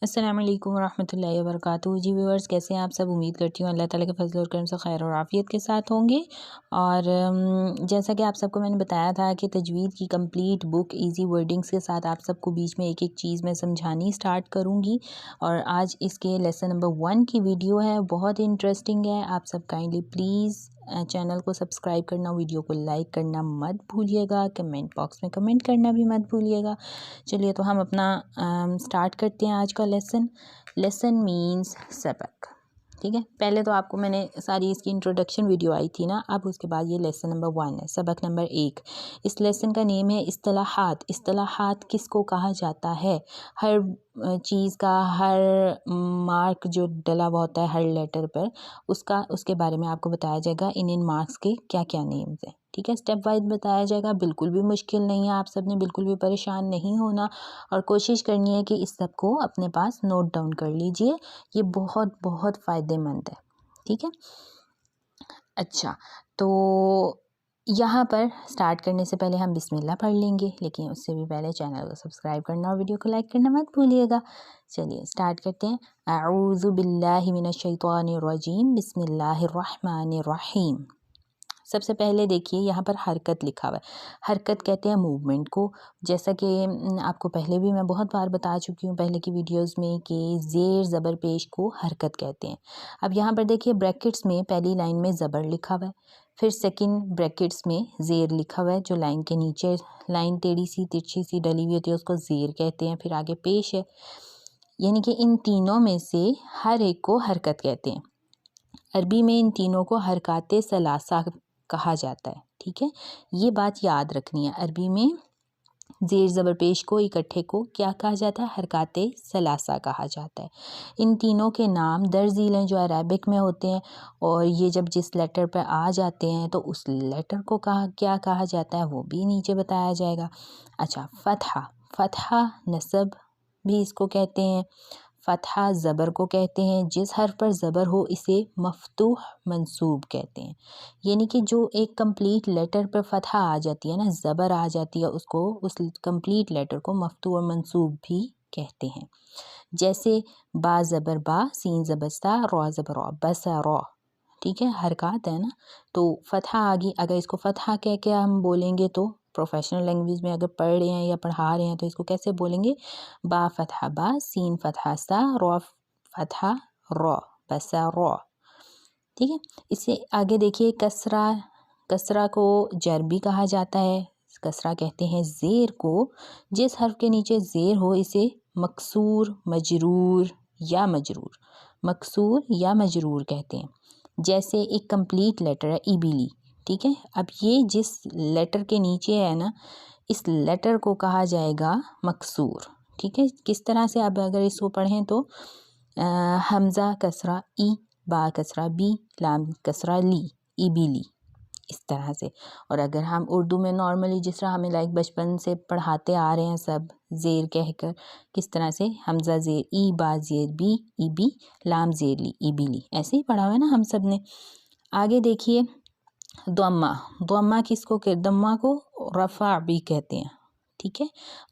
अस्सलाम वालेकुम वरहमतुल्लाहि वबरकातुहू। जी व्यूअर्स, कैसे हैं आप सब। उम्मीद करती हूँ अल्लाह ताला के फजल और करम से खैर और आफ़ियत के साथ होंगे। और जैसा कि आप सबको मैंने बताया था कि तजवीद की कंप्लीट बुक इजी वर्डिंग्स के साथ आप सबको बीच में एक एक चीज़ मैं समझानी स्टार्ट करूँगी। और आज इसके लेसन नंबर 1 की वीडियो है, बहुत इंटरेस्टिंग है। आप सब काइंडली प्लीज़ चैनल को सब्सक्राइब करना, वीडियो को लाइक करना मत भूलिएगा, कमेंट बॉक्स में कमेंट करना भी मत भूलिएगा। चलिए तो हम अपना स्टार्ट करते हैं आज का लेसन। लेसन मीन्स सबक। ठीक है, पहले तो आपको मैंने सारी इसकी इंट्रोडक्शन वीडियो आई थी ना, अब उसके बाद ये लेसन नंबर 1 है, सबक नंबर 1। इस लेसन का नेम है इस्तिलाहात। इस्तिलाहात किसको कहा जाता है? हर चीज़ का हर मार्क जो डला हुआ होता है हर लेटर पर, उसके बारे में आपको बताया जाएगा इन मार्क्स के क्या क्या नेम्स हैं। ठीक है, स्टेप वाइज बताया जाएगा, बिल्कुल भी मुश्किल नहीं है। आप सब ने बिल्कुल भी परेशान नहीं होना और कोशिश करनी है कि इस सब को अपने पास नोट डाउन कर लीजिए। ये बहुत बहुत फ़ायदेमंद है। ठीक है, अच्छा, तो यहाँ पर स्टार्ट करने से पहले हम बिस्मिल्लाह पढ़ लेंगे, लेकिन उससे भी पहले चैनल को सब्सक्राइब करना और वीडियो को लाइक करना मत भूलिएगा। चलिए स्टार्ट करते हैं। अऊज़ु बिल्लाहि मिनश शैतानिर रजीम, बिस्मिल्लाहिर रहमानिर रहीम। सबसे पहले देखिए यहाँ पर हरकत लिखा हुआ है। हरकत कहते हैं मूवमेंट को। जैसा कि आपको पहले भी मैं बहुत बार बता चुकी हूँ पहले की वीडियोस में कि ज़ेर ज़बर पेश को हरकत कहते हैं। अब यहाँ पर देखिए ब्रैकेट्स में पहली लाइन में ज़बर लिखा हुआ है, फिर सेकंड ब्रैकेट्स में ज़ेर लिखा हुआ है। जो लाइन के नीचे लाइन टेढ़ी सी तिरछी सी डली हुई होती है उसको ज़ेर कहते हैं। फिर आगे पेश है, यानी कि इन तीनों में से हर एक को हरकत कहते हैं। अरबी में इन तीनों को हरकाते सलासा कहा जाता है। ठीक है, ये बात याद रखनी है। अरबी में ज़ेर ज़बर पेश को इकट्ठे को क्या कहा जाता है? हरकाते सलासा कहा जाता है। इन तीनों के नाम दरजील हैं जो अरबिक में होते हैं, और ये जब जिस लेटर पर आ जाते हैं तो उस लेटर को क्या कहा जाता है वो भी नीचे बताया जाएगा। अच्छा, फ़तहा। फ़तहा नसब भी इसको कहते हैं। फ़तहा ज़बर को कहते हैं। जिस हर्फ पर ज़बर हो इसे मफ़तूह मंसूब कहते हैं। यानी कि जो एक कंप्लीट लेटर पर फ़तहा आ जाती है ना, ज़बर आ जाती है, उसको उस कंप्लीट लेटर को मफ़तूह और मंसूब भी कहते हैं। जैसे बा ज़बर बा, सीन ज़बर सा, रॉ ज़बर रॉ, बसा रॉ। ठीक है, हरकत है ना, तो फ़तहा आ गई। अगर इसको फ़तहा कह के हम बोलेंगे तो प्रोफेशनल लैंग्वेज में अगर पढ़ रहे हैं या पढ़ा रहे हैं तो इसको कैसे बोलेंगे? बा फ़तहा बा, सीन फ़तहा सा, रॉ फ़तहा रॉ, बसा रॉ। ठीक है, इससे आगे देखिए कसरा। कसरा को जर भी कहा जाता है। कसरा कहते हैं ज़ेर को। जिस हर्फ के नीचे ज़ेर हो इसे मकसूर, मजरूर या मजरूर, मकसूर या मजरूर कहते हैं। जैसे एक कंप्लीट लेटर है ईबिली। ठीक है, अब ये जिस लेटर के नीचे है ना, इस लेटर को कहा जाएगा मकसूर। ठीक है, किस तरह से? अब अगर इसको पढ़ें तो हमज़ा कसरा ई, बा कसरा बी, लाम कसरा ली, ईबिली, इस तरह से। और अगर हम उर्दू में नॉर्मली जिस तरह हमें लाइक बचपन से पढ़ाते आ रहे हैं सब ज़ेर कहकर, किस तरह से? हमज़ा ज़ेर ई, बा ज़ेर बी, ई बी, लाम ज़ेर ली, ई बी ली, ऐसे ही पढ़ा हुआ है ना हम सब ने। आगे देखिए दम्मा। दम्मा किसको दम्मा को रफ़ा भी कहते हैं। ठीक है,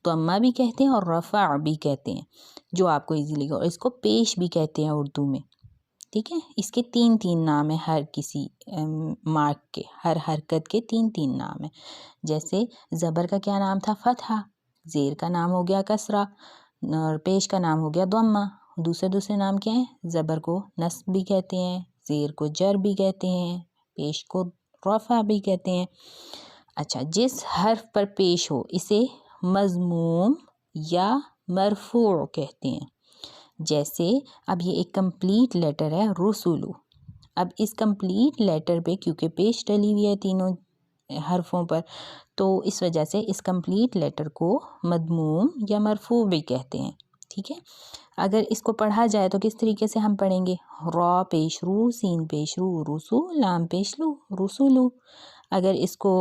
दम्मा भी कहते हैं और रफ़ा भी कहते हैं, जो आपको इजीली। और इसको पेश भी कहते हैं उर्दू में। ठीक है, इसके 3 नाम है। हर किसी मार्क के, हर हरकत के 3 नाम है। जैसे ज़बर का क्या नाम था? फ़तहा। ज़ेर का नाम हो गया कसरा, और पेश का नाम हो गया दम्मा। दूसरे नाम क्या है? ज़बर को नस्ब भी कहते हैं, ज़ेर को जर भी कहते हैं, पेश को रफ़ा भी कहते हैं। अच्छा, जिस हर्फ पर पेश हो इसे मज़मूम या मरफ़ू कहते हैं। जैसे अब ये एक कंप्लीट लेटर है रुसुलु। अब इस कंप्लीट लेटर पे क्योंकि पेश डली हुई है तीनों हरफों पर, तो इस वजह से इस कंप्लीट लेटर को मदमूम या मरफू भी कहते हैं। ठीक है, अगर इसको पढ़ा जाए तो किस तरीके से हम पढ़ेंगे? रॉ पेश रू, सीन पेश रू, रुसु, लाम पेश लू, रुसुलु। अगर इसको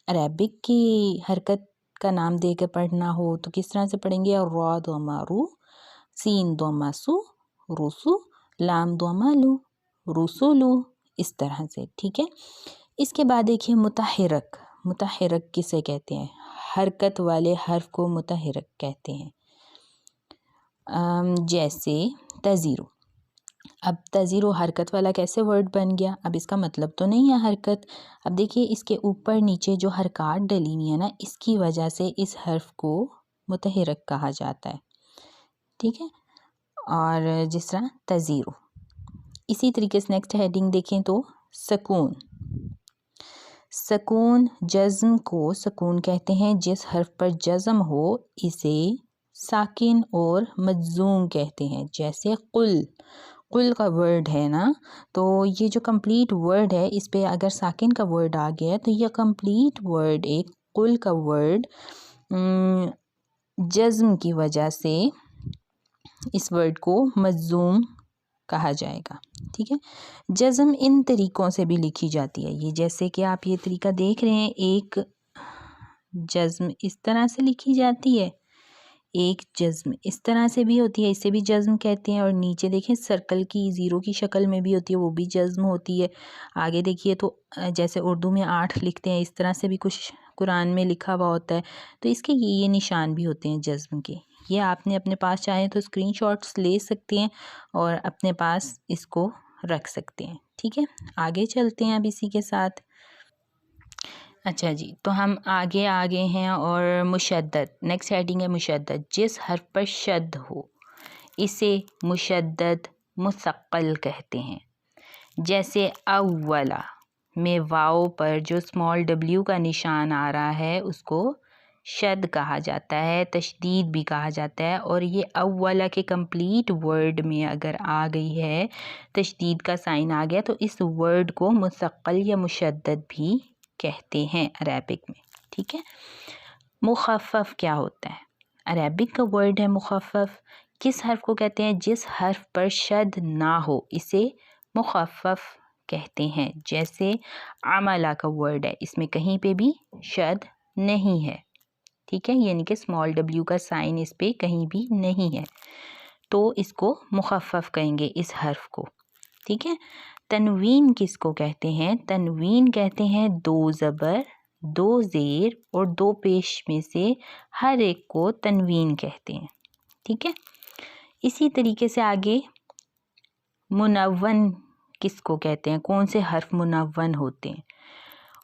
अरबिक की हरकत का नाम देकर पढ़ना हो तो किस तरह से पढ़ेंगे? रॉ दो रू, सीन दोमा सु, रुसु, लाम दोमा लू, रुसुलु, इस तरह से। ठीक है, इसके बाद देखिए मुतहरक। मुतहरक किसे कहते हैं? हरकत वाले हर्फ को मुतहरक कहते हैं। जैसे तज़ीरो। अब तज़ीरो हरकत वाला कैसे वर्ड बन गया? अब इसका मतलब तो नहीं है हरकत। अब देखिए इसके ऊपर नीचे जो हरकत डली हुई है ना, इसकी वजह से इस हर्फ को मुतहरक कहा जाता है, ठीक है। और जिस तरह तज़ीरो। इसी तरीके से नेक्स्ट हेडिंग देखें तो सकून। सकून, जज़्म को सकून कहते हैं। जिस हर्फ पर जज़्म हो इसे साकिन और मज्जूम कहते हैं। जैसे कुल, कुल का वर्ड है ना, तो ये जो कंप्लीट वर्ड है इस पे अगर साकिन का वर्ड आ गया तो ये कंप्लीट वर्ड एक कुल का वर्ड जज़्म की वजह से इस वर्ड को मज्जूम कहा जाएगा, ठीक है। जज़्म इन तरीक़ों से भी लिखी जाती है। ये जैसे कि आप ये तरीका देख रहे हैं, एक जज़्म इस तरह से लिखी जाती है, एक जज़्म इस तरह से भी होती है, इसे भी जज़्म कहते हैं। और नीचे देखें सर्कल की ज़ीरो की शक्ल में भी होती है, वो भी जज़्म होती है। आगे देखिए तो जैसे उर्दू में 8 लिखते हैं, इस तरह से भी कुछ कुरान में लिखा हुआ होता है। तो इसके ये निशान भी होते हैं जज़्म के। ये आपने अपने पास चाहें तो स्क्रीनशॉट्स ले सकते हैं और अपने पास इसको रख सकते हैं, ठीक है। आगे चलते हैं अब इसी के साथ। अच्छा जी, तो हम आगे आ गए हैं और मुशद्दद, नेक्स्ट हेडिंग है मुशद्दद। जिस हर्फ पर शद हो इसे मुशद्दद मुसक्कल कहते हैं। जैसे अव्वला में वाव पर जो स्मॉल w का निशान आ रहा है उसको शद कहा जाता है, तशदीद भी कहा जाता है। और ये अव्वला के कंप्लीट वर्ड में अगर आ गई है, तशदीद का साइन आ गया, तो इस वर्ड को मुसक्कल या मुशद्दद भी कहते हैं अरबिक में, ठीक है। मुखफ़फ़ क्या होता है? अरबिक का वर्ड है मुखफ़फ़। किस हर्फ को कहते हैं? जिस हर्फ पर शद ना हो इसे मुखफ़फ़ कहते हैं। जैसे अमला का वर्ड है, इसमें कहीं पे भी शद नहीं है, ठीक है, यानी कि स्मॉल w का साइन इस पे कहीं भी नहीं है, तो इसको मुखफ़फ़ कहेंगे इस हर्फ को, ठीक है। तनवीन किसको कहते हैं? तनवीन कहते हैं दो ज़बर, दो ज़ेर और दो पेश में से हर एक को तनवीन कहते हैं, ठीक है। इसी तरीके से आगे मुनव्वन किसको कहते हैं? कौन से हर्फ मुनव्वन होते हैं?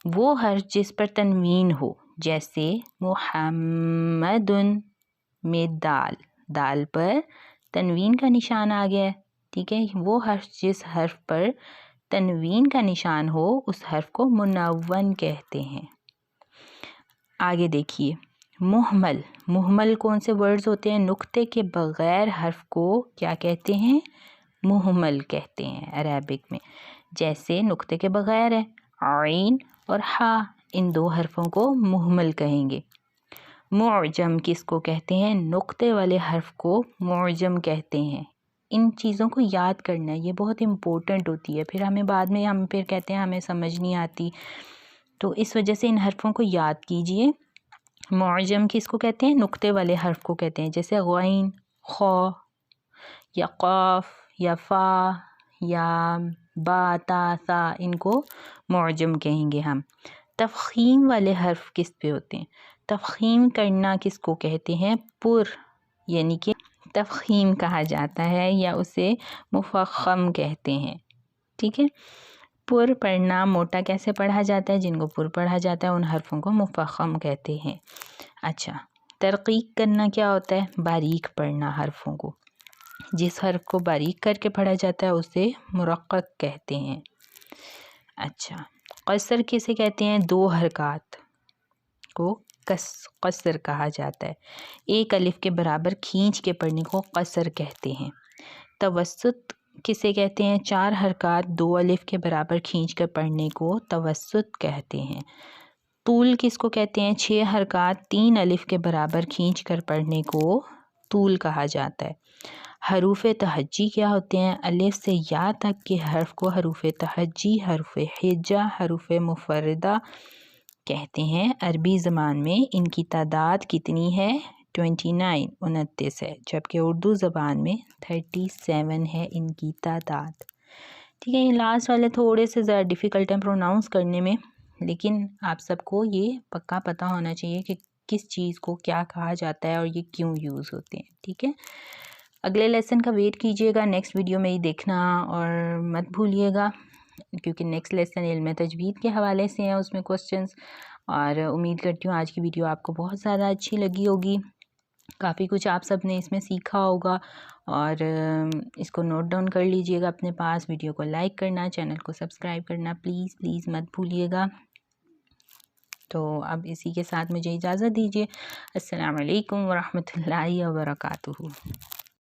वो हर्फ जिस पर तनवीन हो, जैसे मुहम्मदुन में दाल, दाल पर तनवीन का निशान आ गया है, ठीक है। वो हर्फ जिस हर्फ पर तनवीन का निशान हो उस हर्फ को मुनव्वन कहते हैं। आगे देखिए मुहमल, मुहमल कौन से वर्ड्स होते हैं? नुक्ते के बगैर हर्फ को क्या कहते हैं? मुहमल कहते हैं अरबिक में। जैसे नुक्ते के बगैर है आइन और हा, इन दो हर्फों को मुहमल कहेंगे। मुअजम किसको कहते हैं? नुक्ते वाले हर्फ को मुअजम कहते हैं। इन चीज़ों को याद करना है, ये बहुत इम्पोर्टेंट होती है। फिर हमें बाद में हम फिर कहते हैं हमें समझ नहीं आती, तो इस वजह से इन हर्फों को याद कीजिए। मुअजम किसको कहते हैं? नुक्ते वाले हर्फ को कहते हैं। जैसे गैन, खौ या क़ाफ या फ़ा या बा, ता, सा, इनको मुअजम कहेंगे हम। तफ़ख़ीम वाले हर्फ किस पे होते हैं? तफ़ख़ीम करना किसको कहते हैं? पुर, यानी कि तफ़ख़ीम कहा जाता है या उसे मुफ़ख़्ख़म कहते हैं, ठीक है। पुर पढ़ना, मोटा कैसे पढ़ा जाता है? जिनको पुर पढ़ा जाता है उन हर्फों को मुफ़ख़्ख़म कहते हैं। अच्छा, तरक़ीक़ करना क्या होता है? बारीक पढ़ना हर्फों को। जिस हर्फ को बारीक करके पढ़ा जाता है उसे मुरक़्क़क़ कहते हैं। अच्छा, क़स्र किसे कहते हैं? दो हरकत को क़स्र कहा जाता है। एक अलिफ के बराबर खींच के पढ़ने को क़स्र कहते हैं। तवस्सुत किसे कहते हैं? चार हरकत दो अलिफ के बराबर खींच कर पढ़ने को तवस्सुत कहते हैं। तूल किसको कहते हैं? 6 हरकत 3 अलिफ के बराबर खींच कर पढ़ने को तूल कहा जाता है। हरूफ तहज्जी क्या होते हैं? अलिफ से या तक के हर्फ को हरूफ तहज्जी, हरूफ हिज्जा, हरूफ मुफर्रदा कहते हैं। अरबी ज़बान में इनकी तादाद कितनी है? 29, 29 है, जबकि उर्दू ज़बान में 37 है इनकी तादाद, ठीक है। ये लास्ट वाले थोड़े से ज़्यादा डिफ़िकल्ट हैं प्रोनाउंस करने में, लेकिन आप सबको ये पक्का पता होना चाहिए कि किस चीज़ को क्या कहा जाता है और ये क्यों यूज़ होते हैं, ठीक है। अगले लेसन का वेट कीजिएगा, नेक्स्ट वीडियो में ही देखना और मत भूलिएगा, क्योंकि नेक्स्ट लेसन इल्म तजवीद के हवाले से हैं उसमें क्वेश्चंस। और उम्मीद करती हूँ आज की वीडियो आपको बहुत ज़्यादा अच्छी लगी होगी, काफ़ी कुछ आप सब ने इसमें सीखा होगा। और इसको नोट डाउन कर लीजिएगा अपने पास। वीडियो को लाइक करना, चैनल को सब्सक्राइब करना प्लीज़ प्लीज़ मत भूलिएगा। तो अब इसी के साथ मुझे इजाज़त दीजिए। अस्सलाम वालेकुम वरहमतुल्लाहि वबरकातुहू।